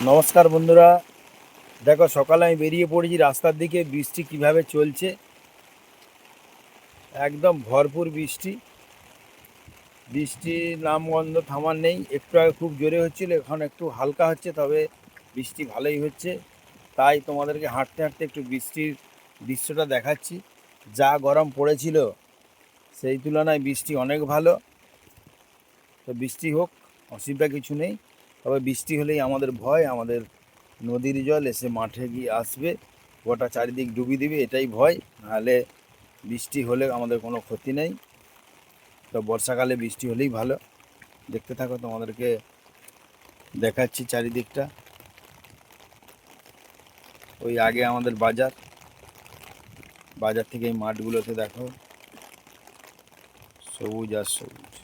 নমস্কার বন্ধুরা, দেখো সকালে আমি বেরিয়ে পড়েছি রাস্তার দিকে। বৃষ্টি কিভাবে চলছে, একদম ভরপুর বৃষ্টি। বৃষ্টির নামগন্ধ থামার নেই। একটু আগে খুব জোরে হচ্ছিল, এখন একটু হালকা হচ্ছে, তবে বৃষ্টি ভালোই হচ্ছে। তাই তোমাদেরকে হাঁটতে হাঁটতে একটু বৃষ্টির দৃশ্যটা দেখাচ্ছি। যা গরম পড়েছিল সেই তুলনায় বৃষ্টি অনেক ভালো। তো বৃষ্টি হোক, অসুবিধা কিছু নেই। তবে বৃষ্টি হলেই আমাদের ভয়, আমাদের নদীর জল এসে মাঠে গিয়ে আসবে, গোটা চারিদিক ডুবিয়ে দিবে, এটাই ভয়। নাহলে বৃষ্টি হলে আমাদের কোনো ক্ষতি নেই। তো বর্ষাকালে বৃষ্টি হলেই ভালো। দেখতে থাকো, তোমাদেরকে দেখাচ্ছি চারিদিকটা। ওই আগে আমাদের বাজার, বাজার থেকে এই মাঠগুলোতে দেখো সবুজ আর সবুজ।